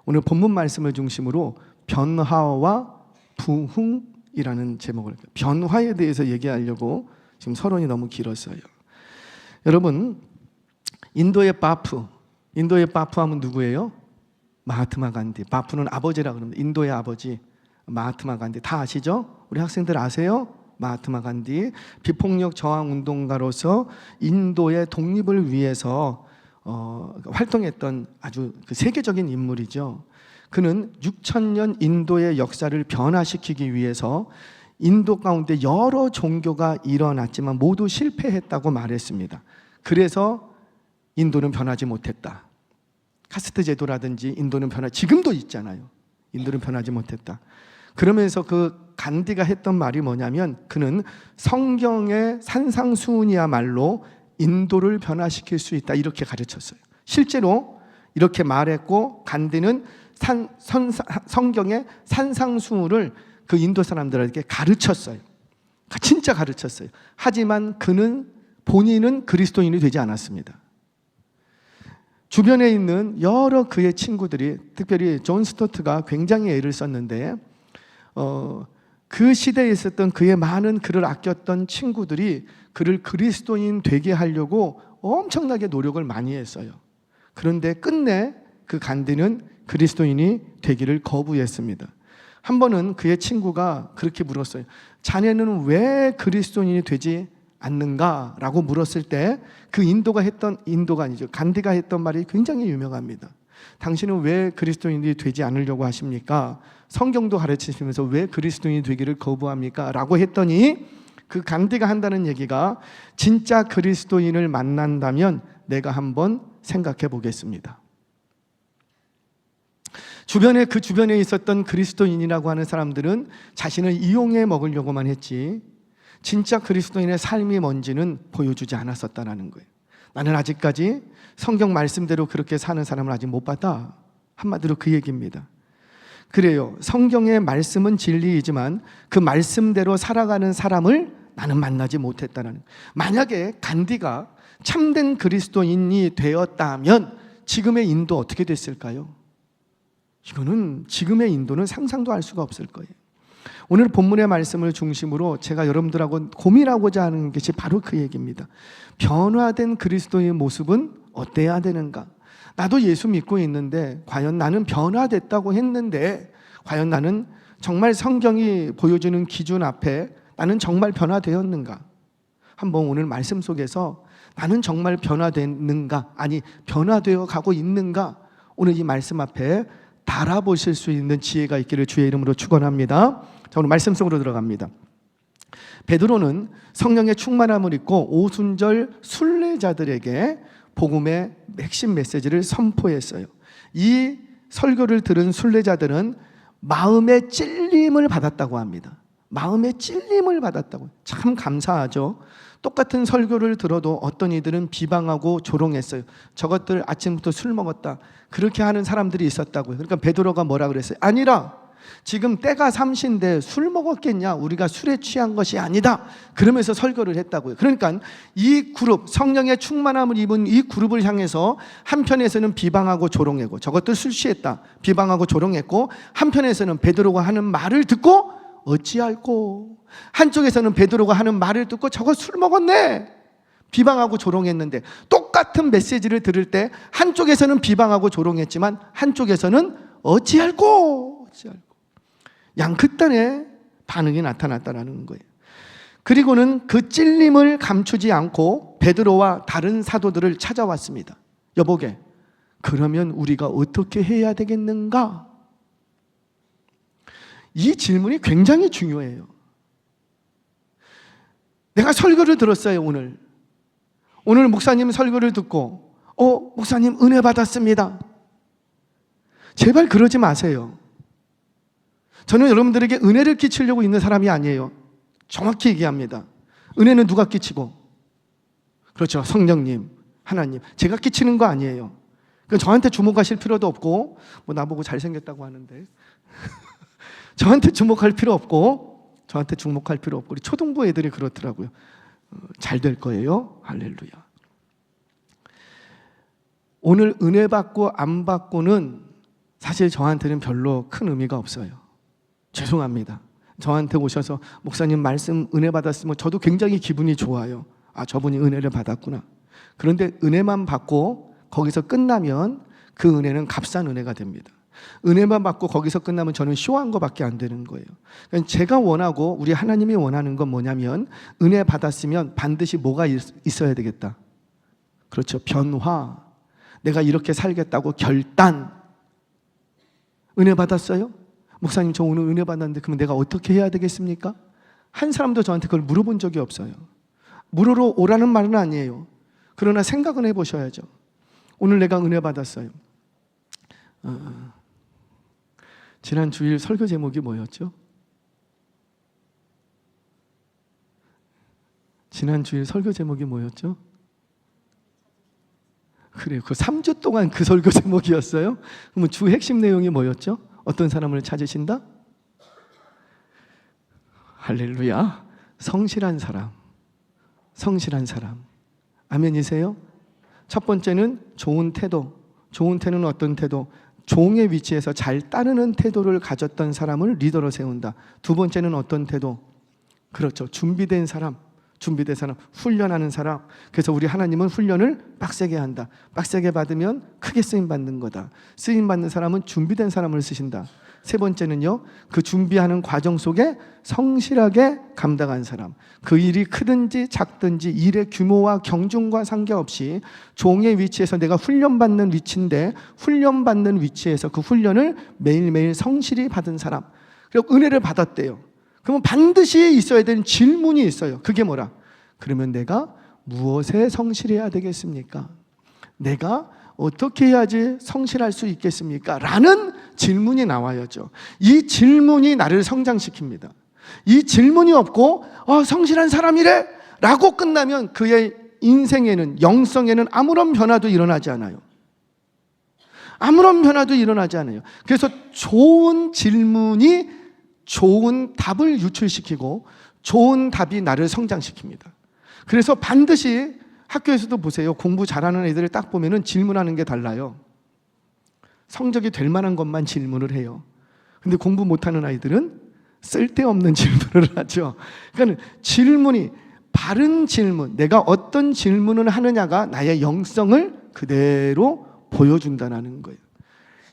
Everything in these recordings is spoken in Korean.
오늘 본문 말씀을 중심으로 변화와 부흥이라는 제목을, 변화에 대해서 얘기하려고 지금 서론이 너무 길었어요. 여러분, 인도의 바프 하면 누구예요? 마하트마 간디. 바프는 아버지라 그럽니다. 인도의 아버지 마하트마 간디. 다 아시죠? 우리 학생들 아세요? 마하트마 간디 비폭력 저항 운동가로서 인도의 독립을 위해서 활동했던 아주 세계적인 인물이죠. 그는 6,000년 인도의 역사를 변화시키기 위해서 인도 가운데 여러 종교가 일어났지만 모두 실패했다고 말했습니다. 그래서 인도는 변하지 못했다. 카스트 제도라든지 인도는 지금도 있잖아요. 인도는 변하지 못했다. 그러면서 그 간디가 했던 말이 뭐냐면, 그는 성경의 산상수훈이야말로 인도를 변화시킬 수 있다, 이렇게 가르쳤어요. 실제로 이렇게 말했고, 간디는 성경의 산상수훈을 그 인도 사람들에게 가르쳤어요. 진짜 가르쳤어요. 하지만 본인은 그리스도인이 되지 않았습니다. 주변에 있는 여러 그의 친구들이, 특별히 존 스토트가 굉장히 애를 썼는데, 그 시대에 있었던 그의 많은 그를 아꼈던 친구들이 그를 그리스도인 되게 하려고 엄청나게 노력을 많이 했어요. 그런데 끝내 그 간디는 그리스도인이 되기를 거부했습니다. 한 번은 그의 친구가 그렇게 물었어요. 자네는 왜 그리스도인이 되지 않는가? 라고 물었을 때 그 간디가 했던 말이 굉장히 유명합니다. 당신은 왜 그리스도인이 되지 않으려고 하십니까? 성경도 가르치시면서 왜 그리스도인이 되기를 거부합니까? 라고 했더니 그 간디가 한다는 얘기가, 진짜 그리스도인을 만난다면 내가 한번 생각해 보겠습니다. 그 주변에 있었던 그리스도인이라고 하는 사람들은 자신을 이용해 먹으려고만 했지 진짜 그리스도인의 삶이 뭔지는 보여주지 않았었다는 거예요. 나는 아직까지 성경 말씀대로 그렇게 사는 사람을 아직 못 봤다. 한마디로 그 얘기입니다. 그래요. 성경의 말씀은 진리이지만 그 말씀대로 살아가는 사람을 나는 만나지 못했다는 거예요. 만약에 간디가 참된 그리스도인이 되었다면 지금의 인도 어떻게 됐을까요? 이거는 지금의 인도는 상상도 할 수가 없을 거예요. 오늘 본문의 말씀을 중심으로 제가 여러분들하고 고민하고자 하는 것이 바로 그 얘기입니다. 변화된 그리스도의 모습은 어때야 되는가? 나도 예수 믿고 있는데 과연 나는 변화됐다고 했는데 과연 나는 정말 성경이 보여주는 기준 앞에 나는 정말 변화되었는가? 한번 오늘 말씀 속에서 나는 정말 변화됐는가? 아니, 변화되어 가고 있는가? 오늘 이 말씀 앞에 달아보실 수 있는 지혜가 있기를 주의 이름으로 축원합니다. 자, 오늘 말씀 속으로 들어갑니다. 베드로는 성령의 충만함을 입고 오순절 순례자들에게 복음의 핵심 메시지를 선포했어요. 이 설교를 들은 순례자들은 마음의 찔림을 받았다고 합니다. 마음의 찔림을 받았다고. 참 감사하죠. 똑같은 설교를 들어도 어떤 이들은 비방하고 조롱했어요. 저것들 아침부터 술 먹었다, 그렇게 하는 사람들이 있었다고요. 그러니까 베드로가 뭐라 그랬어요? 아니라 지금 때가 삼신데 술 먹었겠냐? 우리가 술에 취한 것이 아니다. 그러면서 설교를 했다고요. 그러니까 이 그룹, 성령의 충만함을 입은 이 그룹을 향해서 한편에서는 비방하고 조롱했고, 저것들 술 취했다, 비방하고 조롱했고, 한편에서는 베드로가 하는 말을 듣고 어찌할꼬, 한쪽에서는 베드로가 하는 말을 듣고 저거 술 먹었네, 비방하고 조롱했는데, 똑같은 메시지를 들을 때 한쪽에서는 비방하고 조롱했지만 한쪽에서는 어찌할꼬 양극단의 반응이 나타났다는 거예요. 그리고는 그 찔림을 감추지 않고 베드로와 다른 사도들을 찾아왔습니다. 여보게, 그러면 우리가 어떻게 해야 되겠는가? 이 질문이 굉장히 중요해요. 내가 설교를 들었어요. 오늘 목사님 설교를 듣고 목사님 은혜 받았습니다. 제발 그러지 마세요. 저는 여러분들에게 은혜를 끼치려고 있는 사람이 아니에요. 정확히 얘기합니다. 은혜는 누가 끼치고? 그렇죠, 성령님, 하나님. 제가 끼치는 거 아니에요. 저한테 주목하실 필요도 없고, 나보고 잘생겼다고 하는데 저한테 주목할 필요 없고, 우리 초등부 애들이 그렇더라고요. 잘 될 거예요. 할렐루야. 오늘 은혜 받고 안 받고는 사실 저한테는 별로 큰 의미가 없어요. 죄송합니다. 저한테 오셔서 목사님 말씀 은혜 받았으면 저도 굉장히 기분이 좋아요. 아, 저분이 은혜를 받았구나. 그런데 은혜만 받고 거기서 끝나면 그 은혜는 값싼 은혜가 됩니다. 은혜만 받고 거기서 끝나면 저는 쇼한 거밖에 안 되는 거예요. 그러니까 제가 원하고 우리 하나님이 원하는 건 뭐냐면, 은혜 받았으면 반드시 뭐가 있어야 되겠다. 그렇죠. 변화. 내가 이렇게 살겠다고 결단. 은혜 받았어요? 목사님 저 오늘 은혜 받았는데 그러면 내가 어떻게 해야 되겠습니까? 한 사람도 저한테 그걸 물어본 적이 없어요. 물으러 오라는 말은 아니에요. 그러나 생각은 해보셔야죠. 오늘 내가 은혜 받았어요. 지난 주일 설교 제목이 뭐였죠? 지난 주일 설교 제목이 뭐였죠? 그래요. 그 3주 동안 그 설교 제목이었어요? 그러면 주 핵심 내용이 뭐였죠? 어떤 사람을 찾으신다? 할렐루야. 성실한 사람. 성실한 사람. 아멘이세요? 첫 번째는 좋은 태도. 좋은 태도는 어떤 태도? 종의 위치에서 잘 따르는 태도를 가졌던 사람을 리더로 세운다. 두 번째는 어떤 태도? 그렇죠. 준비된 사람. 준비된 사람, 훈련하는 사람. 그래서 우리 하나님은 훈련을 빡세게 한다. 빡세게 받으면 크게 쓰임받는 거다. 쓰임받는 사람은 준비된 사람을 쓰신다. 세 번째는요, 그 준비하는 과정 속에 성실하게 감당한 사람. 그 일이 크든지 작든지 일의 규모와 경중과 상관없이 종의 위치에서 내가 훈련받는 위치인데, 훈련받는 위치에서 그 훈련을 매일매일 성실히 받은 사람. 그리고 은혜를 받았대요. 그러면 반드시 있어야 되는 질문이 있어요. 그게 뭐라? 그러면 내가 무엇에 성실해야 되겠습니까? 내가 어떻게 해야지 성실할 수 있겠습니까? 라는 질문이 나와야죠. 이 질문이 나를 성장시킵니다. 이 질문이 없고 성실한 사람이래 라고 끝나면 그의 인생에는, 영성에는 아무런 변화도 일어나지 않아요. 아무런 변화도 일어나지 않아요. 그래서 좋은 질문이 좋은 답을 유출시키고 좋은 답이 나를 성장시킵니다. 그래서 반드시 학교에서도 보세요. 공부 잘하는 애들을 딱 보면은 질문하는 게 달라요. 성적이 될 만한 것만 질문을 해요. 근데 공부 못하는 아이들은 쓸데없는 질문을 하죠. 그러니까 질문이, 바른 질문, 내가 어떤 질문을 하느냐가 나의 영성을 그대로 보여준다는 거예요.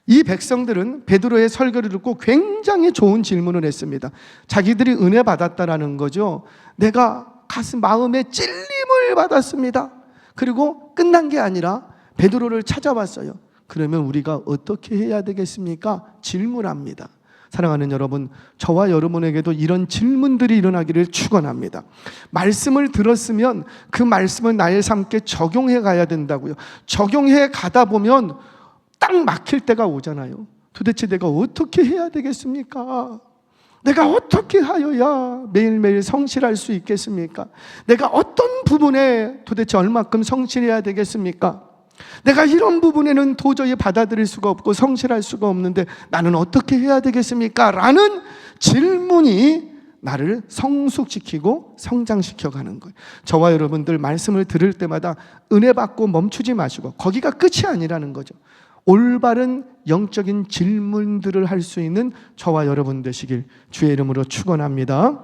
이 백성들은 베드로의 설교를 듣고 굉장히 좋은 질문을 했습니다. 자기들이 은혜 받았다라는 거죠. 내가 가슴 마음에 찔림을 받았습니다. 그리고 끝난 게 아니라 베드로를 찾아왔어요. 그러면 우리가 어떻게 해야 되겠습니까? 질문합니다. 사랑하는 여러분, 저와 여러분에게도 이런 질문들이 일어나기를 축원합니다. 말씀을 들었으면 그 말씀을 나의 삶께 적용해 가야 된다고요. 적용해 가다 보면 딱 막힐 때가 오잖아요. 도대체 내가 어떻게 해야 되겠습니까? 내가 어떻게 하여야 매일매일 성실할 수 있겠습니까? 내가 어떤 부분에 도대체 얼마큼 성실해야 되겠습니까? 내가 이런 부분에는 도저히 받아들일 수가 없고 성실할 수가 없는데 나는 어떻게 해야 되겠습니까? 라는 질문이 나를 성숙시키고 성장시켜 가는 거예요. 저와 여러분들 말씀을 들을 때마다 은혜 받고 멈추지 마시고, 거기가 끝이 아니라는 거죠. 올바른 영적인 질문들을 할 수 있는 저와 여러분 되시길 주의 이름으로 축원합니다.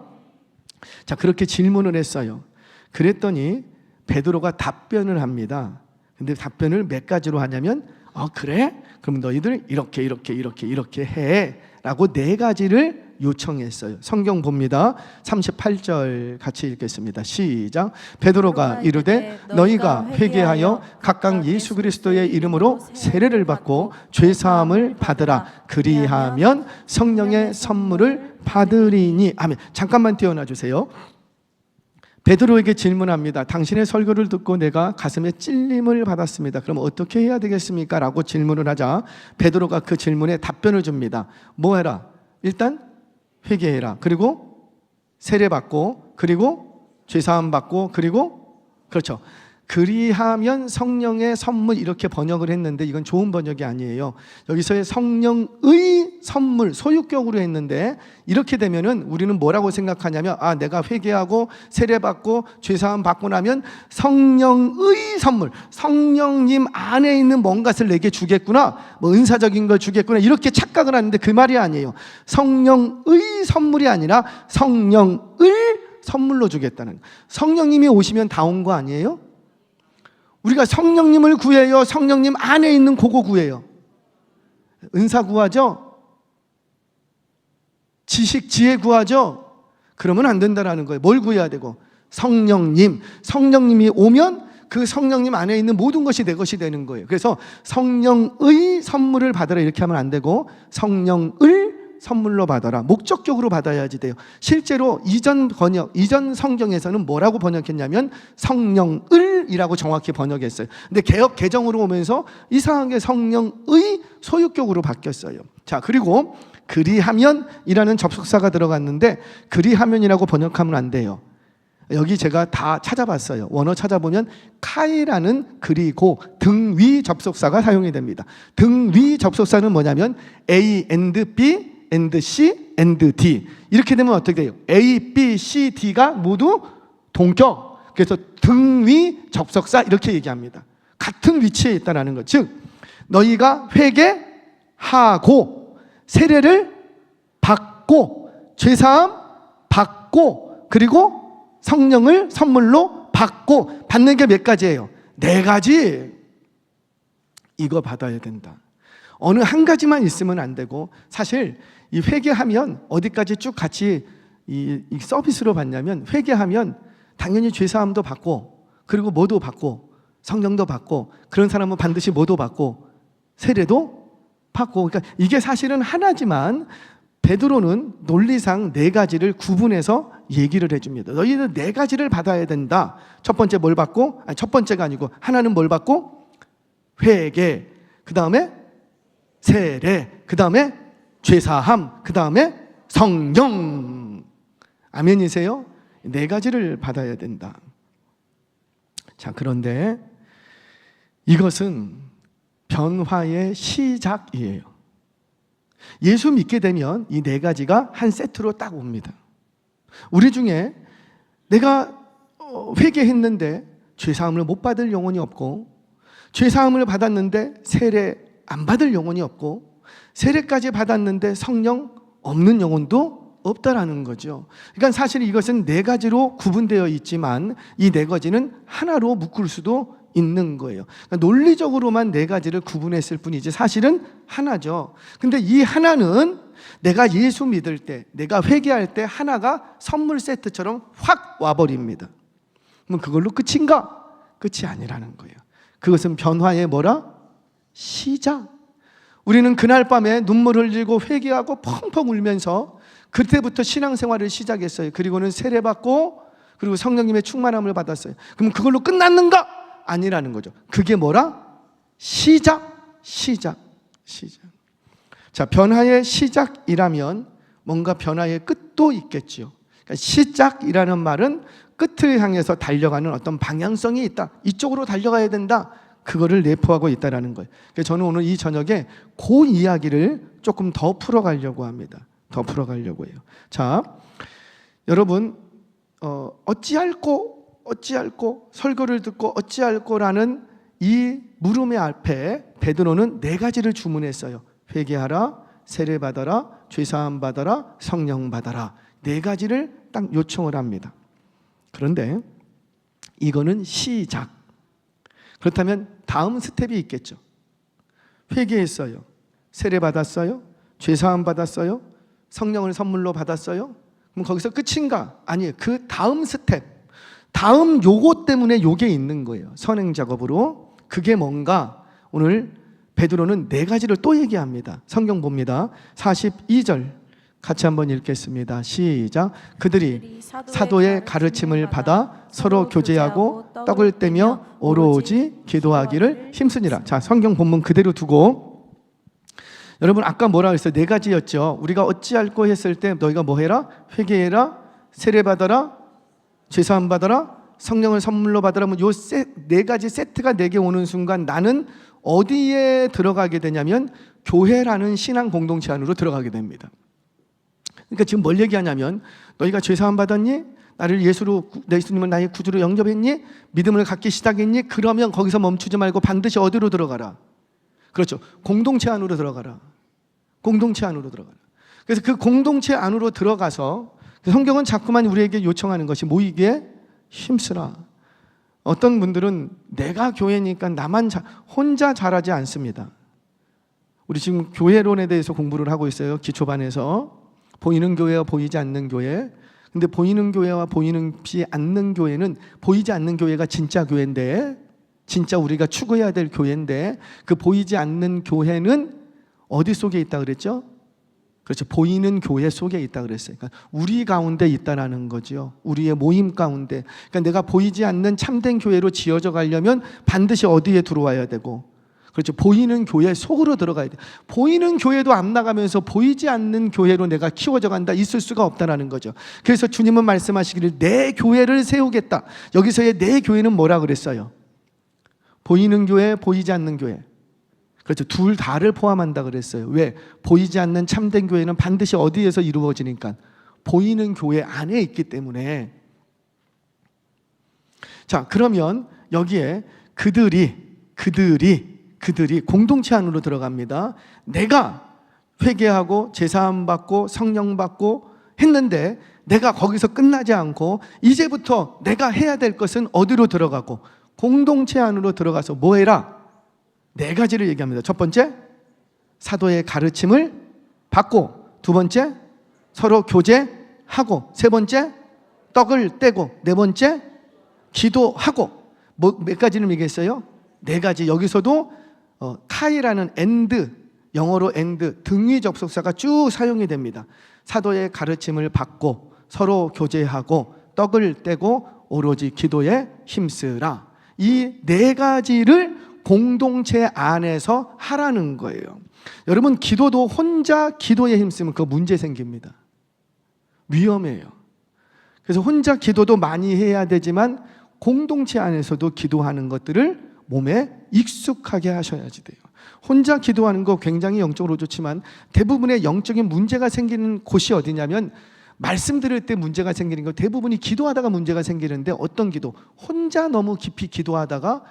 자, 그렇게 질문을 했어요. 그랬더니 베드로가 답변을 합니다. 근데 답변을 몇 가지로 하냐면, 그래? 그럼 너희들 이렇게 해 라고 4가지를 요청했어요. 성경 봅니다. 38절 같이 읽겠습니다. 시작. 베드로가 이르되 너희가 회개하여 각각 예수 그리스도의 이름으로 세례를 받고 죄 사함을 받으라. 그리하면 성령의 선물을 받으리니. 아멘. 잠깐만 띄워놔 주세요. 베드로에게 질문합니다. 당신의 설교를 듣고 내가 가슴에 찔림을 받았습니다. 그럼 어떻게 해야 되겠습니까? 라고 질문을 하자 베드로가 그 질문에 답변을 줍니다. 뭐 해라? 일단 회개해라. 그리고 세례받고, 그리고 죄사함 받고, 그리고 그렇죠. 그리하면 성령의 선물 이렇게 번역을 했는데 이건 좋은 번역이 아니에요. 여기서의 성령의 선물 소유격으로 했는데 이렇게 되면은 우리는 뭐라고 생각하냐면 내가 회개하고 세례받고 죄사함 받고 나면 성령의 선물, 성령님 안에 있는 뭔가를 내게 주겠구나, 뭐 은사적인 걸 주겠구나 이렇게 착각을 하는데 그 말이 아니에요. 성령의 선물이 아니라 성령을 선물로 주겠다는, 성령님이 오시면 다 온 거 아니에요? 우리가 성령님을 구해요? 성령님 안에 있는 그거 구해요? 은사 구하죠? 지식, 지혜 구하죠? 그러면 안 된다라는 거예요. 뭘 구해야 되고? 성령님. 성령님이 오면 그 성령님 안에 있는 모든 것이 내 것이 되는 거예요. 그래서 성령의 선물을 받아라 이렇게 하면 안 되고 성령을 선물로 받아라, 목적격으로 받아야지 돼요. 실제로 이전 번역, 이전 성경에서는 뭐라고 번역했냐면 성령을 이라고 정확히 번역했어요. 근데 개역 개정으로 오면서 이상하게 성령의 소유격으로 바뀌었어요. 자, 그리고 그리하면 이라는 접속사가 들어갔는데 그리하면이라고 번역하면 안 돼요. 여기 제가 다 찾아봤어요. 원어 찾아보면 카이라는 그리고 등위 접속사가 사용이 됩니다. 등위 접속사는 뭐냐면 A and B and C and D 이렇게 되면 어떻게 돼요? A, B, C, D가 모두 동격. 그래서 등위 접속사 이렇게 얘기합니다. 같은 위치에 있다는 것. 즉 너희가 회개하고 세례를 받고 죄사함 받고 그리고 성령을 선물로 받고 받는 게 몇 가지예요? 4가지. 이거 받아야 된다. 어느 한 가지만 있으면 안 되고, 사실 이 회개하면 어디까지 쭉 같이 이 서비스로 받냐면, 회개하면 당연히 죄사함도 받고 그리고 뭐도 받고 성령도 받고, 그런 사람은 반드시 뭐도 받고 세례도 받고. 그러니까 이게 사실은 하나지만 베드로는 논리상 4가지를 구분해서 얘기를 해줍니다. 너희는 4가지를 받아야 된다. 첫 번째 뭘 받고? 첫 번째가 아니고 하나는 뭘 받고? 회개, 그 다음에 세례, 그 다음에 죄사함, 그 다음에 성령. 아멘이세요? 4가지를 받아야 된다. 자, 그런데 이것은 변화의 시작이에요. 예수 믿게 되면 이 4가지가 한 세트로 딱 옵니다. 우리 중에 내가 회개했는데 죄사함을 못 받을 영혼이 없고, 죄사함을 받았는데 세례 안 받을 영혼이 없고, 세례까지 받았는데 성령 없는 영혼도 없다라는 거죠. 그러니까 사실 이것은 4가지로 구분되어 있지만 이 4가지는 하나로 묶을 수도 있는 거예요. 그러니까 논리적으로만 4가지를 구분했을 뿐이지 사실은 하나죠. 근데 이 하나는 내가 예수 믿을 때, 내가 회개할 때 하나가 선물 세트처럼 확 와버립니다. 그럼 그걸로 끝인가? 끝이 아니라는 거예요. 그것은 변화의 뭐라? 시작. 우리는 그날 밤에 눈물 흘리고 회개하고 펑펑 울면서 그때부터 신앙생활을 시작했어요. 그리고는 세례받고 그리고 성령님의 충만함을 받았어요. 그럼 그걸로 끝났는가? 아니라는 거죠. 그게 뭐라? 시작. 자, 변화의 시작이라면 뭔가 변화의 끝도 있겠죠. 그러니까 시작이라는 말은 끝을 향해서 달려가는 어떤 방향성이 있다. 이쪽으로 달려가야 된다. 그거를 내포하고 있다는 거예요. 그래서 저는 오늘 이 저녁에 그 이야기를 조금 더 풀어가려고 합니다. 더 풀어가려고 해요. 자, 여러분, 어찌할꼬 설교를 듣고 어찌할꼬라는 이 물음의 앞에 베드로는 4가지를 주문했어요. 회개하라, 세례받아라, 죄사함 받아라, 성령 받아라. 4가지를 딱 요청을 합니다. 그런데 이거는 시작. 그렇다면 다음 스텝이 있겠죠. 회개했어요, 세례받았어요, 죄사함 받았어요, 성령을 선물로 받았어요. 그럼 거기서 끝인가? 아니에요. 그 다음 스텝, 다음 요거 때문에 요게 있는 거예요. 선행 작업으로. 그게 뭔가? 오늘 베드로는 4가지를 또 얘기합니다. 성경 봅니다. 42절 같이 한번 읽겠습니다. 시작. 그들이 사도의 가르침을 받아 서로 교제하고 떡을 떼며 오로지 기도하기를 힘쓰니라. 자, 성경 본문 그대로 두고, 여러분 아까 뭐라 그랬어요? 4가지였죠. 우리가 어찌할꼬 했을 때 너희가 뭐 해라? 회개해라, 세례받아라, 죄사함 받아라, 성령을 선물로 받으라면 요 네 가지 세트가 내게 오는 순간 나는 어디에 들어가게 되냐면 교회라는 신앙 공동체 안으로 들어가게 됩니다. 그러니까 지금 뭘 얘기하냐면 너희가 죄 사함 받았니? 나를 예수님을 나의 구주로 영접했니? 믿음을 갖기 시작했니? 그러면 거기서 멈추지 말고 반드시 어디로 들어가라? 그렇죠. 공동체 안으로 들어가라. 공동체 안으로 들어가라. 그래서 그 공동체 안으로 들어가서 성경은 자꾸만 우리에게 요청하는 것이 모이기에 힘쓰라. 어떤 분들은 내가 교회니까 나만 혼자 잘하지 않습니다. 우리 지금 교회론에 대해서 공부를 하고 있어요. 기초반에서. 보이는 교회와 보이지 않는 교회. 근데 보이는 교회와 보이지 않는 교회는 보이지 않는 교회가 진짜 교회인데, 진짜 우리가 추구해야 될 교회인데, 그 보이지 않는 교회는 어디 속에 있다 그랬죠? 그렇죠. 보이는 교회 속에 있다 그랬어요. 그러니까 우리 가운데 있다라는 거죠. 우리의 모임 가운데. 그러니까 내가 보이지 않는 참된 교회로 지어져 가려면 반드시 어디에 들어와야 되고, 그렇죠. 보이는 교회 속으로 들어가야 돼. 보이는 교회도 안 나가면서 보이지 않는 교회로 내가 키워져 간다. 있을 수가 없다라는 거죠. 그래서 주님은 말씀하시기를 내 교회를 세우겠다. 여기서의 내 교회는 뭐라 그랬어요? 보이는 교회, 보이지 않는 교회. 그렇죠. 둘 다를 포함한다 그랬어요. 왜? 보이지 않는 참된 교회는 반드시 어디에서 이루어지니까 보이는 교회 안에 있기 때문에. 자, 그러면 여기에 그들이 공동체 안으로 들어갑니다. 내가 회개하고 제사함 받고 성령 받고 했는데 내가 거기서 끝나지 않고 이제부터 내가 해야 될 것은 어디로 들어가고 공동체 안으로 들어가서 뭐 해라? 네 가지를 얘기합니다. 첫 번째, 사도의 가르침을 받고, 두 번째, 서로 교제하고, 세 번째, 떡을 떼고, 네 번째, 기도하고. 몇 가지를 얘기했어요? 네 가지. 여기서도 카이라는 엔드, 영어로 엔드, 등위 접속사가 쭉 사용이 됩니다. 사도의 가르침을 받고 서로 교제하고 떡을 떼고 오로지 기도에 힘쓰라. 이 네 가지를 공동체 안에서 하라는 거예요. 여러분, 기도도 혼자 기도에 힘쓰면 그 문제 생깁니다. 위험해요. 그래서 혼자 기도도 많이 해야 되지만 공동체 안에서도 기도하는 것들을 몸에 익숙하게 하셔야지 돼요. 혼자 기도하는 거 굉장히 영적으로 좋지만 대부분의 영적인 문제가 생기는 곳이 어디냐면 말씀 들을 때 문제가 생기는 거 대부분이 기도하다가 문제가 생기는데 어떤 기도? 혼자 너무 깊이 기도하다가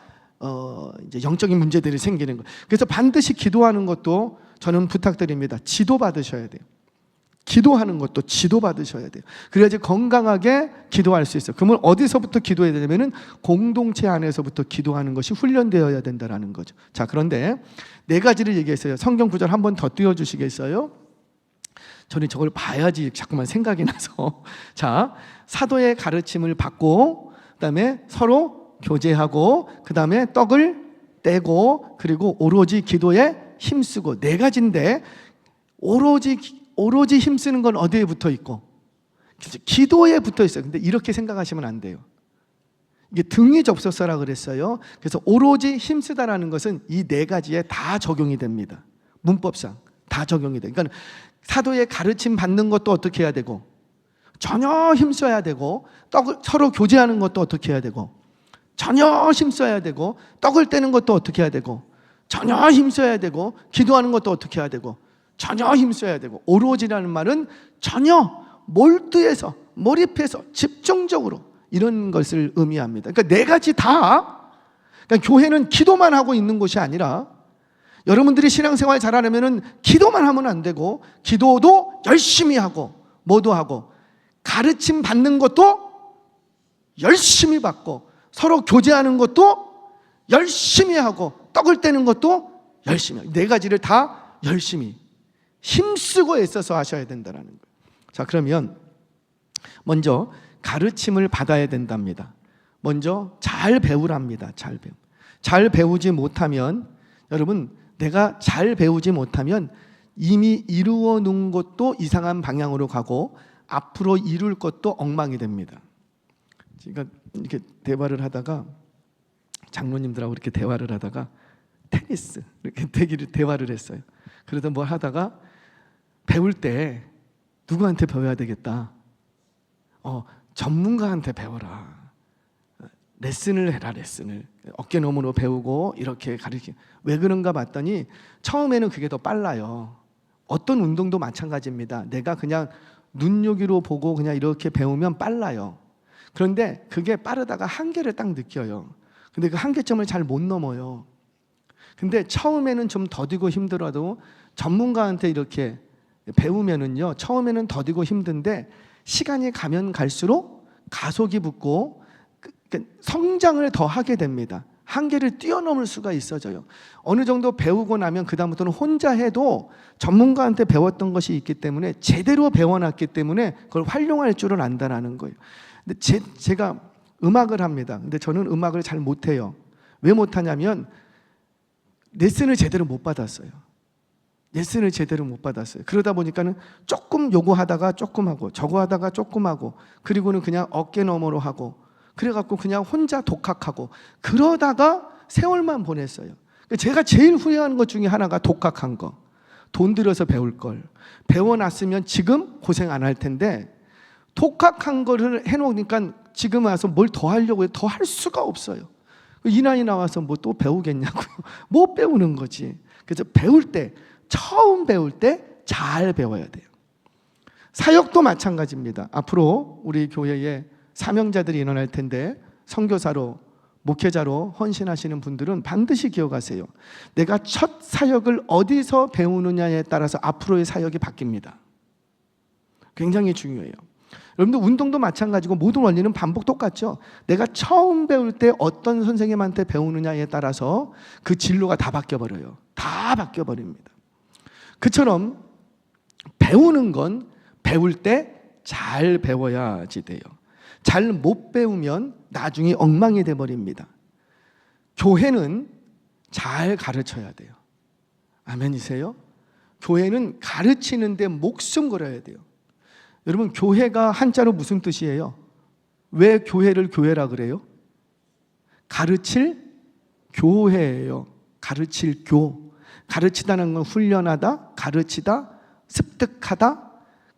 이제 영적인 문제들이 생기는 거예요. 그래서 반드시 기도하는 것도 저는 부탁드립니다. 지도 받으셔야 돼요. 기도하는 것도 지도 받으셔야 돼요. 그래야지 건강하게 기도할 수 있어요. 그러면 어디서부터 기도해야 되냐면은 공동체 안에서부터 기도하는 것이 훈련되어야 된다는 거죠. 자, 그런데 네 가지를 얘기했어요. 성경 구절 한 번 더 띄워주시겠어요? 저는 저걸 봐야지 자꾸만 생각이 나서. 자, 사도의 가르침을 받고, 그 다음에 서로 교제하고, 그 다음에 떡을 떼고, 그리고 오로지 기도에 힘쓰고. 네 가지인데 오로지 힘쓰는 건 어디에 붙어 있고? 기도에 붙어 있어요. 근데 이렇게 생각하시면 안 돼요. 이게 등위 접속사라 그랬어요. 그래서 오로지 힘쓰다라는 것은 이 네 가지에 다 적용이 됩니다. 문법상 다 적용이 돼요. 그러니까 사도의 가르침 받는 것도 어떻게 해야 되고, 전혀 힘써야 되고, 떡을 서로 교제하는 것도 어떻게 해야 되고, 전혀 힘써야 되고, 떡을 떼는 것도 어떻게 해야 되고, 전혀 힘써야 되고, 기도하는 것도 어떻게 해야 되고, 전혀 힘써야 되고. 오로지라는 말은 전혀 몰두해서, 몰입해서, 집중적으로 이런 것을 의미합니다. 그러니까 네 가지 다. 그러니까 교회는 기도만 하고 있는 곳이 아니라, 여러분들이 신앙생활 잘하려면 기도만 하면 안 되고, 기도도 열심히 하고, 뭐도 하고, 가르침 받는 것도 열심히 받고, 서로 교제하는 것도 열심히 하고, 떡을 떼는 것도 열심히 하고, 네 가지를 다 열심히 힘쓰고 애써서 하셔야 된다는 거예요. 자, 그러면 먼저 가르침을 받아야 된답니다. 먼저 잘 배우랍니다. 잘 배우지 못하면, 여러분, 내가 잘 배우지 못하면 이미 이루어 놓은 것도 이상한 방향으로 가고 앞으로 이룰 것도 엉망이 됩니다. 그러니까 이렇게 대화를 하다가, 장로님들하고 이렇게 대화를 하다가 테니스 이렇게 대화를 했어요. 그러다 뭘 하다가 배울 때 누구한테 배워야 되겠다? 전문가한테 배워라. 레슨을 해라, 레슨을. 어깨너머로 배우고 이렇게 가르치. 왜 그런가 봤더니 처음에는 그게 더 빨라요. 어떤 운동도 마찬가지입니다. 내가 그냥 눈요기로 보고 그냥 이렇게 배우면 빨라요. 그런데 그게 빠르다가 한계를 딱 느껴요. 근데 그 한계점을 잘 못 넘어요. 근데 처음에는 좀 더디고 힘들어도 전문가한테 이렇게 배우면은요, 처음에는 더디고 힘든데 시간이 가면 갈수록 가속이 붙고 성장을 더 하게 됩니다. 한계를 뛰어넘을 수가 있어져요. 어느 정도 배우고 나면 그다음부터는 혼자 해도 전문가한테 배웠던 것이 있기 때문에 제대로 배워놨기 때문에 그걸 활용할 줄을 안다라는 거예요. 근데 제가 음악을 합니다. 근데 저는 음악을 잘 못해요. 왜 못하냐면 레슨을 제대로 못 받았어요. 레슨을 제대로 못 받았어요. 그러다 보니까는 조금 요구하다가 조금 하고 저거 하다가 조금 하고 그리고는 그냥 어깨 너머로 하고 그래갖고 그냥 혼자 독학하고 그러다가 세월만 보냈어요. 제가 제일 후회하는 것 중에 하나가 독학한 거. 돈 들여서 배울 걸. 배워놨으면 지금 고생 안 할 텐데 독학한 거를 해놓으니까 지금 와서 뭘 더 하려고 더 할 수가 없어요. 이 나이 나와서 뭐 또 배우겠냐고요. 못 배우는 거지. 그래서 배울 때, 처음 배울 때 잘 배워야 돼요. 사역도 마찬가지입니다. 앞으로 우리 교회에 사명자들이 일어날 텐데 선교사로, 목회자로 헌신하시는 분들은 반드시 기억하세요. 내가 첫 사역을 어디서 배우느냐에 따라서 앞으로의 사역이 바뀝니다. 굉장히 중요해요. 여러분들 운동도 마찬가지고 모든 원리는 반복 똑같죠. 내가 처음 배울 때 어떤 선생님한테 배우느냐에 따라서 그 진로가 다 바뀌어버려요. 다 바뀌어버립니다. 그처럼 배우는 건 배울 때 잘 배워야지 돼요. 잘 못 배우면 나중에 엉망이 돼버립니다. 교회는 잘 가르쳐야 돼요. 아멘이세요? 교회는 가르치는데 목숨 걸어야 돼요. 여러분, 교회가 한자로 무슨 뜻이에요? 왜 교회를 교회라 그래요? 가르칠 교회예요. 가르칠 교. 가르치다는 건 훈련하다, 가르치다, 습득하다.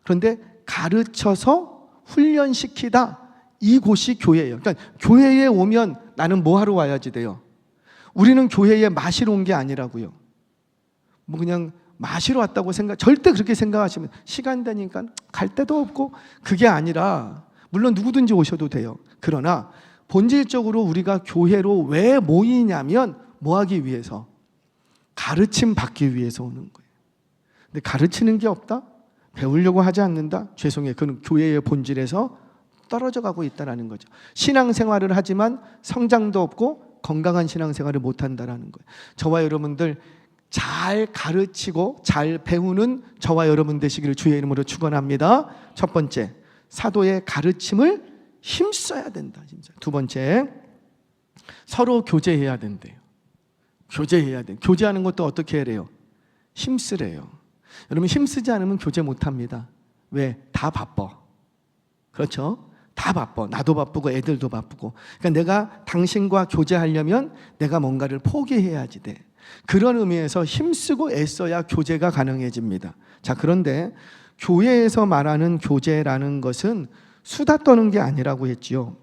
그런데 가르쳐서 훈련시키다. 이곳이 교회예요. 그러니까 교회에 오면 나는 뭐 하러 와야지 돼요? 우리는 교회에 마시러 온 게 아니라고요. 뭐 그냥 마시러 왔다고 절대 그렇게 생각하시면 시간 되니까 갈 데도 없고 그게 아니라 물론 누구든지 오셔도 돼요. 그러나 본질적으로 우리가 교회로 왜 모이냐면 뭐 하기 위해서? 가르침 받기 위해서 오는 거예요. 근데 가르치는 게 없다? 배우려고 하지 않는다? 죄송해요. 그건 교회의 본질에서 떨어져 가고 있다는 거죠. 신앙생활을 하지만 성장도 없고 건강한 신앙생활을 못한다는 거예요. 저와 여러분들 잘 가르치고 잘 배우는 저와 여러분 되시기를 주의 이름으로 축원합니다. 첫 번째, 사도의 가르침을 힘써야 된다. 두 번째, 서로 교제해야 된대요. 교제해야 돼. 교제하는 것도 어떻게 해야 요 힘쓰래요. 여러분, 힘쓰지 않으면 교제 못합니다. 왜? 다 바빠. 그렇죠? 다 바빠. 나도 바쁘고 애들도 바쁘고. 그러니까 내가 당신과 교제하려면 내가 뭔가를 포기해야지 돼. 그런 의미에서 힘쓰고 애써야 교제가 가능해집니다. 자, 그런데 교회에서 말하는 교제라는 것은 수다 떠는 게 아니라고 했지요.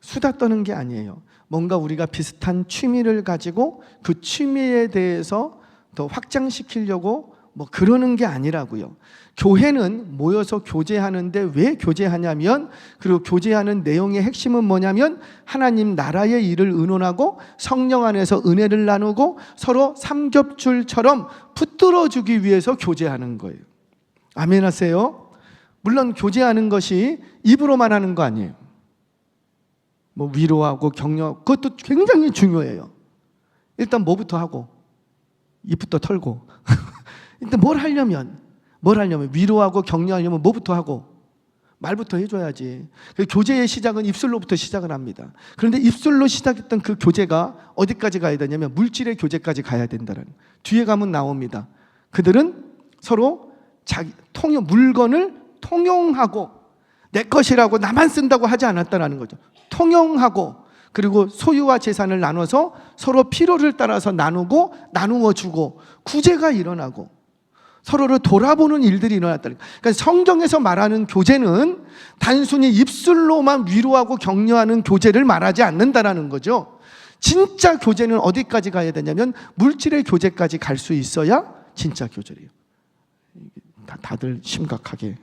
수다 떠는 게 아니에요. 뭔가 우리가 비슷한 취미를 가지고 그 취미에 대해서 더 확장시키려고 뭐 그러는 게 아니라고요. 교회는 모여서 교제하는데 왜 교제하냐면, 그리고 교제하는 내용의 핵심은 뭐냐면 하나님 나라의 일을 의논하고 성령 안에서 은혜를 나누고 서로 삼겹줄처럼 붙들어주기 위해서 교제하는 거예요. 아멘 하세요. 물론 교제하는 것이 입으로만 하는 거 아니에요. 뭐 위로하고 격려, 그것도 굉장히 중요해요. 일단 뭐부터 하고 입부터 털고 일단 뭘 하려면 위로하고 격려하려면 뭐부터 하고 말부터 해줘야지. 교제의 시작은 입술로부터 시작을 합니다. 그런데 입술로 시작했던 그 교제가 어디까지 가야 되냐면 물질의 교제까지 가야 된다는. 뒤에 가면 나옵니다. 그들은 서로 자기 물건을 통용하고 내 것이라고 나만 쓴다고 하지 않았다는 거죠. 통용하고 그리고 소유와 재산을 나눠서 서로 필요를 따라서 나누고 나누어 주고 구제가 일어나고 서로를 돌아보는 일들이 일어났다. 그러니까 성경에서 말하는 교제는 단순히 입술로만 위로하고 격려하는 교제를 말하지 않는다라는 거죠. 진짜 교제는 어디까지 가야 되냐면 물질의 교제까지 갈 수 있어야 진짜 교제래요. 다들 심각하게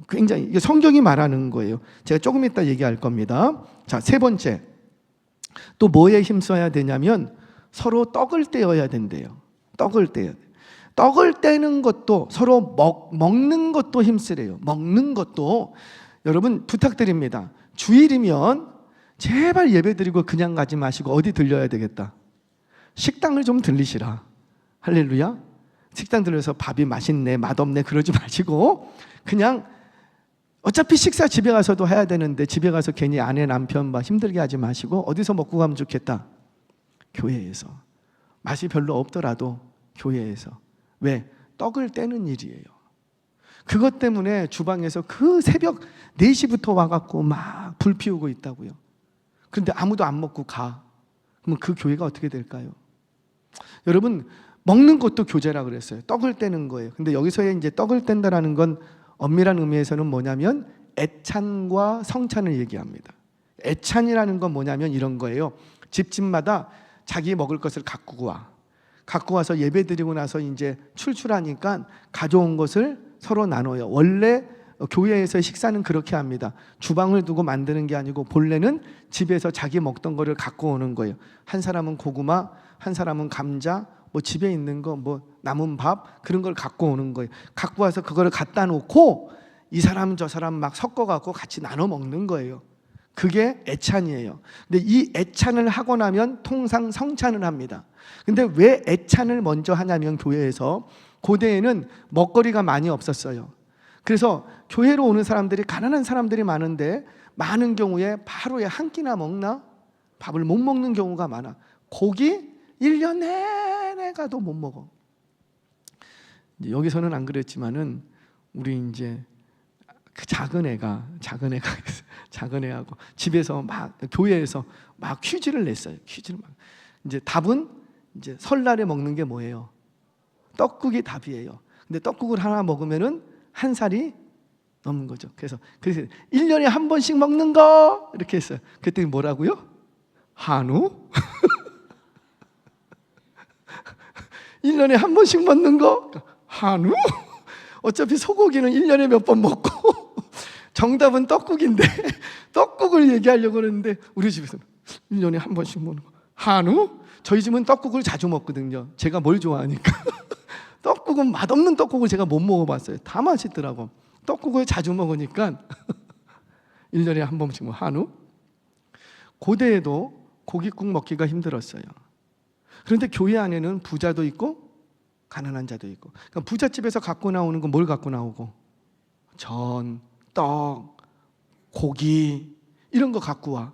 굉장히 이게 성경이 말하는 거예요. 제가 조금 이따 얘기할 겁니다. 자, 세 번째, 또 뭐에 힘써야 되냐면 서로 떡을 떼어야 된대요. 떡을 떼야 돼. 떡을 떼는 것도 서로 먹는 것도 힘쓰래요. 먹는 것도 여러분 부탁드립니다. 주일이면 제발 예배드리고 그냥 가지 마시고 어디 들려야 되겠다. 식당을 좀 들리시라. 할렐루야. 식당 들려서 밥이 맛있네, 맛없네 그러지 마시고 그냥 어차피 식사 집에 가서도 해야 되는데 집에 가서 괜히 아내 남편 막 힘들게 하지 마시고 어디서 먹고 가면 좋겠다. 교회에서. 맛이 별로 없더라도 교회에서. 왜? 떡을 떼는 일이에요. 그것 때문에 주방에서 그 새벽 4시부터 와갖고 막 불 피우고 있다고요. 그런데 아무도 안 먹고 가. 그러면 그 교회가 어떻게 될까요? 여러분, 먹는 것도 교제라 그랬어요. 떡을 떼는 거예요. 근데 여기서의 이제 떡을 뗀다라는 건 엄밀한 의미에서는 뭐냐면 애찬과 성찬을 얘기합니다. 애찬이라는 건 뭐냐면 이런 거예요. 집집마다 자기 먹을 것을 갖고 와. 갖고 와서 예배 드리고 나서 이제 출출하니까 가져온 것을 서로 나눠요. 원래 교회에서 식사는 그렇게 합니다. 주방을 두고 만드는 게 아니고 본래는 집에서 자기 먹던 거를 갖고 오는 거예요. 한 사람은 고구마, 한 사람은 감자, 뭐 집에 있는 거 뭐 남은 밥 그런 걸 갖고 오는 거예요. 갖고 와서 그거를 갖다 놓고 이 사람 저 사람 막 섞어 갖고 같이 나눠 먹는 거예요. 그게 애찬이에요. 근데 이 애찬을 하고 나면 통상 성찬을 합니다. 근데 왜 애찬을 먼저 하냐면 교회에서 고대에는 먹거리가 많이 없었어요. 그래서 교회로 오는 사람들이 가난한 사람들이 많은데 많은 경우에 하루에 한 끼나 먹나? 밥을 못 먹는 경우가 많아. 고기 1년 내내 가도 못 먹어. 이제 여기서는 안 그랬지만은 우리 이제 그 작은 애하고 집에서 막 교회에서 막 퀴즈를 냈어요. 퀴즈를 막 이제 답은 이제 설날에 먹는 게 뭐예요? 떡국이 답이에요. 근데 떡국을 하나 먹으면은 한 살이 넘는 거죠. 그래서 1년에 한 번씩 먹는 거 이렇게 했어요. 그랬더니 뭐라고요? 한우? 1년에 한 번씩 먹는 거? 한우? 어차피 소고기는 1년에 몇 번 먹고 정답은 떡국인데 떡국을 얘기하려고 그러는데 우리 집에서는 1년에 한 번씩 먹는 거 한우? 저희 집은 떡국을 자주 먹거든요. 제가 뭘 좋아하니까 떡국은 맛없는 떡국을 제가 못 먹어봤어요. 다 맛있더라고. 떡국을 자주 먹으니까 1년에 한 번씩 뭐 한우? 고대에도 고깃국 먹기가 힘들었어요. 그런데 교회 안에는 부자도 있고 가난한 자도 있고. 그러니까 부잣집에서 갖고 나오는 건 뭘 갖고 나오고? 전, 떡, 고기 이런 거 갖고 와.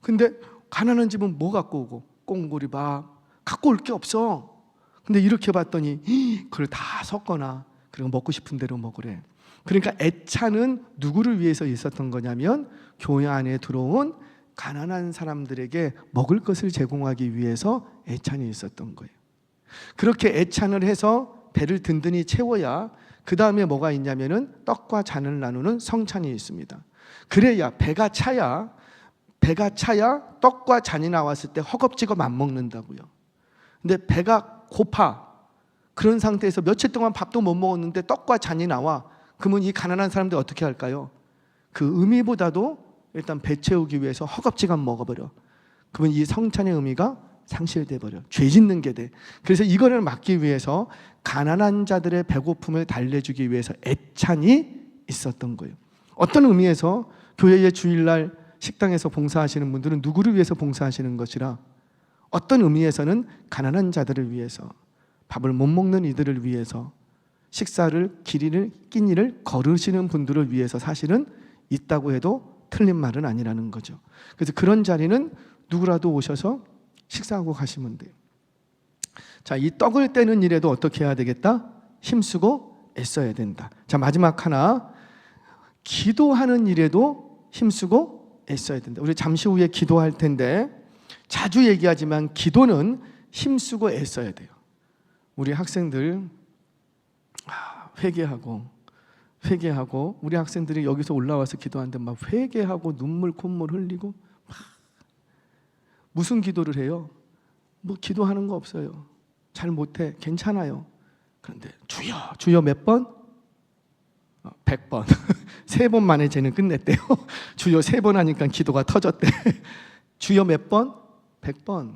근데 가난한 집은 뭐 갖고 오고? 꽁보리밥 갖고 올 게 없어. 근데 이렇게 봤더니 그걸 다 섞거나 그리고 먹고 싶은 대로 먹으래. 그러니까 애찬은 누구를 위해서 있었던 거냐면 교회 안에 들어온 가난한 사람들에게 먹을 것을 제공하기 위해서 애찬이 있었던 거예요. 그렇게 애찬을 해서 배를 든든히 채워야 그 다음에 뭐가 있냐면은 떡과 잔을 나누는 성찬이 있습니다. 그래야 배가 차야 떡과 잔이 나왔을 때 허겁지겁 안 먹는다고요. 근데 배가 고파 그런 상태에서 며칠 동안 밥도 못 먹었는데 떡과 잔이 나와. 그러면 이 가난한 사람들 어떻게 할까요? 그 의미보다도 일단 배 채우기 위해서 허겁지겁 먹어버려. 그러면 이 성찬의 의미가 상실돼 버려. 죄 짓는 게 돼. 그래서 이거를 막기 위해서 가난한 자들의 배고픔을 달래주기 위해서 애찬이 있었던 거예요. 어떤 의미에서 교회의 주일날 식당에서 봉사하시는 분들은 누구를 위해서 봉사하시는 것이라 어떤 의미에서는 가난한 자들을 위해서 밥을 못 먹는 이들을 위해서 식사를 끼니를 거르시는 분들을 위해서 사실은 있다고 해도 틀린 말은 아니라는 거죠. 그래서 그런 자리는 누구라도 오셔서 식사하고 가시면 돼요. 자, 이 떡을 떼는 일에도 어떻게 해야 되겠다? 힘쓰고 애써야 된다. 자, 마지막 하나, 기도하는 일에도 힘쓰고 애써야 된다. 우리 잠시 후에 기도할 텐데 자주 얘기하지만 기도는 힘쓰고 애써야 돼요. 우리 학생들 회개하고 우리 학생들이 여기서 올라와서 기도하는데 막 회개하고 눈물 콧물 흘리고 막 무슨 기도를 해요? 뭐 기도하는 거 없어요. 잘 못해. 괜찮아요. 그런데 주여 몇 번? 100번. 3번 만에 쟤는 끝냈대요. 주여 3번 하니까 기도가 터졌대. 주여 몇 번? 100번.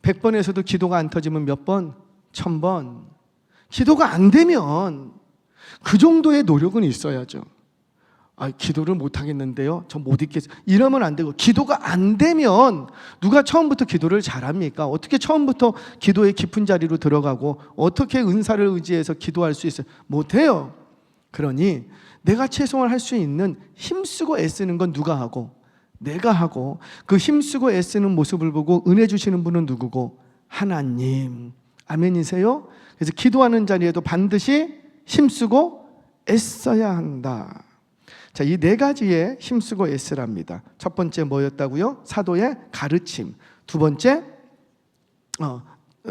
100번에서도 기도가 안 터지면 몇 번? 1000번. 기도가 안 되면 그 정도의 노력은 있어야죠. 기도를 못 하겠는데요. 저 못 있겠어요. 이러면 안 되고, 기도가 안 되면 누가 처음부터 기도를 잘합니까? 어떻게 처음부터 기도의 깊은 자리로 들어가고 어떻게 은사를 의지해서 기도할 수 있어요? 못해요. 그러니 내가 최선을 할 수 있는 힘쓰고 애쓰는 건 누가 하고? 내가 하고, 그 힘쓰고 애쓰는 모습을 보고 은혜 주시는 분은 누구고? 하나님. 아멘이세요? 그래서 기도하는 자리에도 반드시 힘쓰고 애써야 한다. 자, 이 4가지의 힘쓰고 애쓰랍니다. 첫 번째 뭐였다고요? 사도의 가르침. 두 번째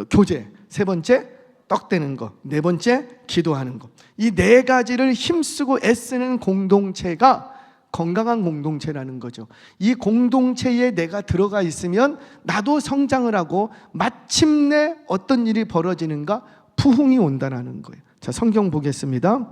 교제. 세 번째 떡 떼는 거. 네 번째 기도하는 거. 이 4가지를 힘쓰고 애쓰는 공동체가 건강한 공동체라는 거죠. 이 공동체에 내가 들어가 있으면 나도 성장을 하고 마침내 어떤 일이 벌어지는가? 부흥이 온다는 거예요. 자, 성경 보겠습니다.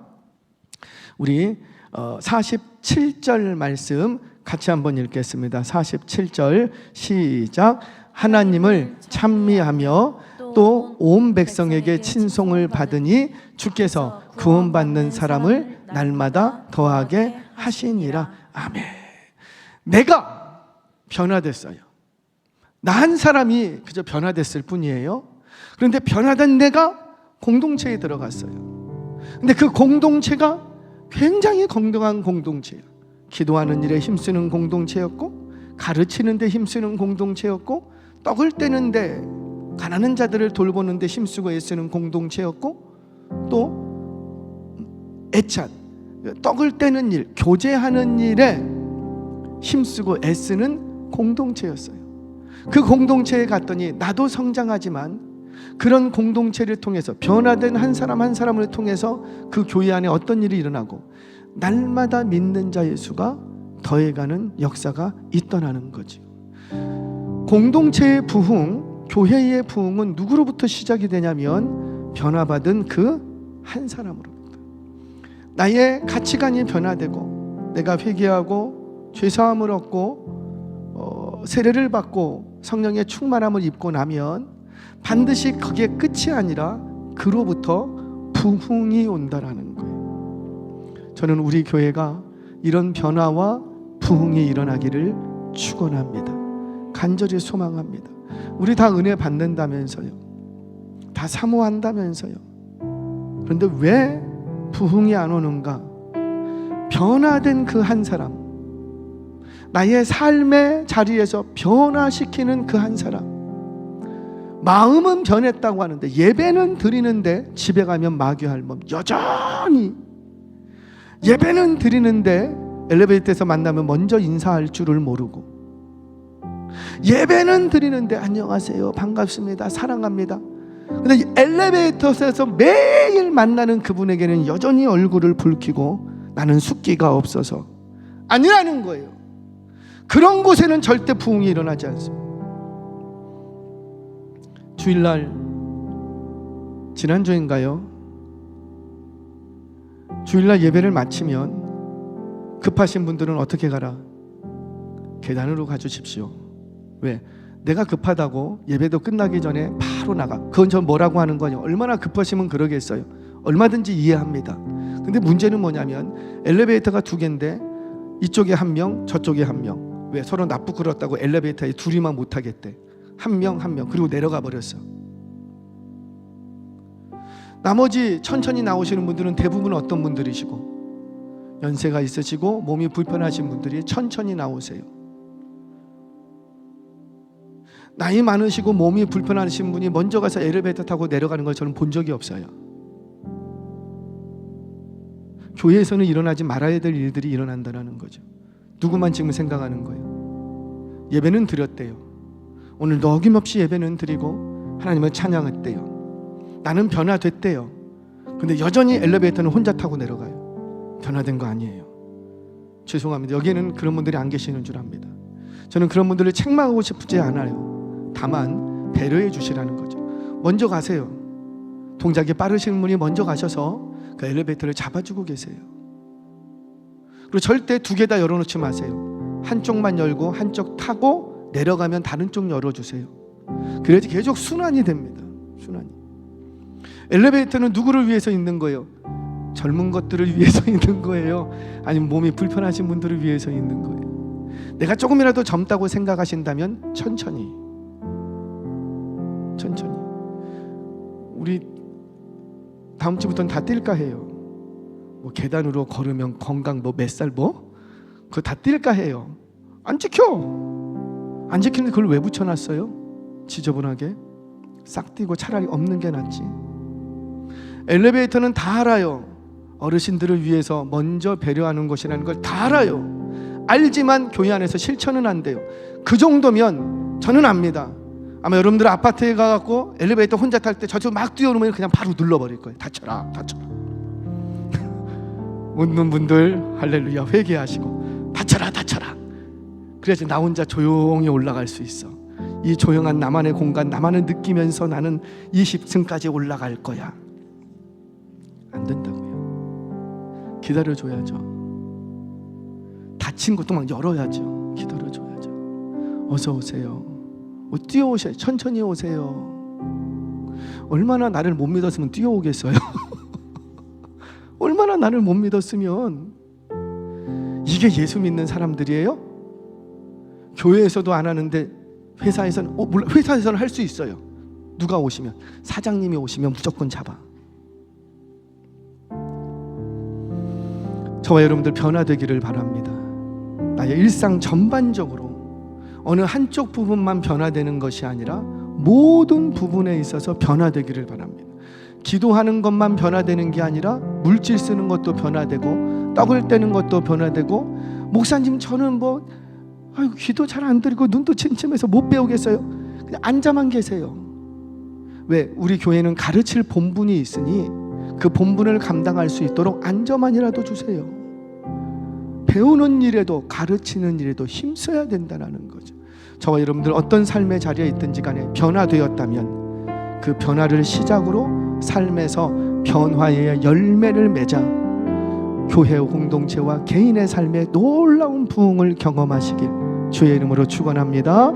우리 47절 말씀 같이 한번 읽겠습니다. 47절 시작. 하나님을 찬미하며 또 온 백성에게 친송을 받으니 주께서 구원받는 사람을 날마다 더하게 하시니라. 아멘. 내가 변화됐어요. 나 한 사람이 그저 변화됐을 뿐이에요. 그런데 변화된 내가 공동체에 들어갔어요. 근데 그 공동체가 굉장히 건강한 공동체예요. 기도하는 일에 힘쓰는 공동체였고, 가르치는 데 힘쓰는 공동체였고, 떡을 떼는데 가난한 자들을 돌보는 데 힘쓰고 애쓰는 공동체였고, 또 애찬 떡을 떼는 일, 교제하는 일에 힘쓰고 애쓰는 공동체였어요. 그 공동체에 갔더니 나도 성장하지만 그런 공동체를 통해서 변화된 한 사람 한 사람을 통해서 그 교회 안에 어떤 일이 일어나고 날마다 믿는 자의 수가 더해가는 역사가 있더라는 거죠. 공동체의 부흥, 교회의 부흥은 누구로부터 시작이 되냐면 변화받은 그 한 사람으로부터. 나의 가치관이 변화되고 내가 회개하고 죄사함을 얻고 세례를 받고 성령의 충만함을 입고 나면 반드시 그게 끝이 아니라 그로부터 부흥이 온다라는 거예요. 저는 우리 교회가 이런 변화와 부흥이 일어나기를 축원합니다. 간절히 소망합니다. 우리 다 은혜 받는다면서요. 다 사모한다면서요. 그런데 왜 부흥이 안 오는가? 변화된 그 한 사람, 나의 삶의 자리에서 변화시키는 그 한 사람. 마음은 변했다고 하는데 예배는 드리는데 집에 가면 마귀할 몸 여전히. 예배는 드리는데 엘리베이터에서 만나면 먼저 인사할 줄을 모르고, 예배는 드리는데 안녕하세요, 반갑습니다, 사랑합니다. 근데 엘리베이터에서 매일 만나는 그분에게는 여전히 얼굴을 붉히고 나는 숫기가 없어서 아니라는 거예요. 그런 곳에는 절대 부흥이 일어나지 않습니다. 주일날, 지난주인가요? 주일날 예배를 마치면 급하신 분들은 어떻게 가라? 계단으로 가주십시오. 왜? 내가 급하다고 예배도 끝나기 전에 바로 나가. 그건 저 뭐라고 하는 거냐? 얼마나 급하시면 그러겠어요. 얼마든지 이해합니다. 근데 문제는 뭐냐면 엘리베이터가 2개인데 이쪽에 1명, 저쪽에 1명. 왜? 서로 나쁘고 그렇다고 엘리베이터에 둘이만 못 타겠대. 한 명 그리고 내려가 버렸어. 나머지 천천히 나오시는 분들은 대부분 어떤 분들이시고 연세가 있으시고 몸이 불편하신 분들이 천천히 나오세요. 나이 많으시고 몸이 불편하신 분이 먼저 가서 엘리베이터 타고 내려가는 걸 저는 본 적이 없어요. 교회에서는 일어나지 말아야 될 일들이 일어난다는 거죠. 누구만 지금 생각하는 거예요. 예배는 드렸대요. 오늘도 어김없이 예배는 드리고 하나님을 찬양했대요. 나는 변화됐대요. 근데 여전히 엘리베이터는 혼자 타고 내려가요. 변화된 거 아니에요. 죄송합니다. 여기에는 그런 분들이 안 계시는 줄 압니다. 저는 그런 분들을 책망하고 싶지 않아요. 다만 배려해 주시라는 거죠. 먼저 가세요. 동작이 빠르신 분이 먼저 가셔서 그 엘리베이터를 잡아주고 계세요. 그리고 절대 두 개 다 열어놓지 마세요. 한쪽만 열고 한쪽 타고 내려가면 다른 쪽 열어주세요. 그래야지 계속 순환이 됩니다. 순환이. 엘리베이터는 누구를 위해서 있는 거예요? 젊은 것들을 위해서 있는 거예요? 아니면 몸이 불편하신 분들을 위해서 있는 거예요? 내가 조금이라도 젊다고 생각하신다면 천천히 우리 다음 주부터는 다 뛸까 해요. 뭐 계단으로 걸으면 건강 뭐 몇 살 뭐 그거 다 뛸까 해요. 안 지키는데 그걸 왜 붙여놨어요? 지저분하게 싹 띄고 차라리 없는 게 낫지. 엘리베이터는 다 알아요. 어르신들을 위해서 먼저 배려하는 것이라는 걸 다 알아요. 알지만 교회 안에서 실천은 안 돼요. 그 정도면 저는 압니다. 아마 여러분들 아파트에 가갖고 엘리베이터 혼자 탈 때 저쪽 막 뛰어오르면 그냥 바로 눌러버릴 거예요. 다쳐라. 웃는 분들 할렐루야 회개하시고 다쳐라. 그래야지 나 혼자 조용히 올라갈 수 있어. 이 조용한 나만의 공간, 나만을 느끼면서 나는 20층까지 올라갈 거야. 안 된다고요. 기다려줘야죠. 닫힌 것도 막 열어야죠. 기다려줘야죠. 어서 오세요. 뛰어오세요. 천천히 오세요. 얼마나 나를 못 믿었으면 뛰어오겠어요? 얼마나 나를 못 믿었으면. 이게 예수 믿는 사람들이에요? 교회에서도 안 하는데 회사에서는 물론 회사에서는 할 수 있어요. 누가 오시면, 사장님이 오시면 무조건 잡아. 저와 여러분들 변화되기를 바랍니다. 나의 일상 전반적으로 어느 한쪽 부분만 변화되는 것이 아니라 모든 부분에 있어서 변화되기를 바랍니다. 기도하는 것만 변화되는 게 아니라 물질 쓰는 것도 변화되고 떡을 떼는 것도 변화되고, 목사님 저는 기도 잘 안 드리고 눈도 침침해서 못 배우겠어요. 그냥 앉아만 계세요. 왜? 우리 교회는 가르칠 본분이 있으니 그 본분을 감당할 수 있도록 앉아만이라도 주세요. 배우는 일에도 가르치는 일에도 힘써야 된다는 거죠. 저와 여러분들 어떤 삶의 자리에 있든지 간에 변화되었다면 그 변화를 시작으로 삶에서 변화의 열매를 맺어 교회 공동체와 개인의 삶에 놀라운 부흥을 경험하시길 주의 이름으로 축원합니다.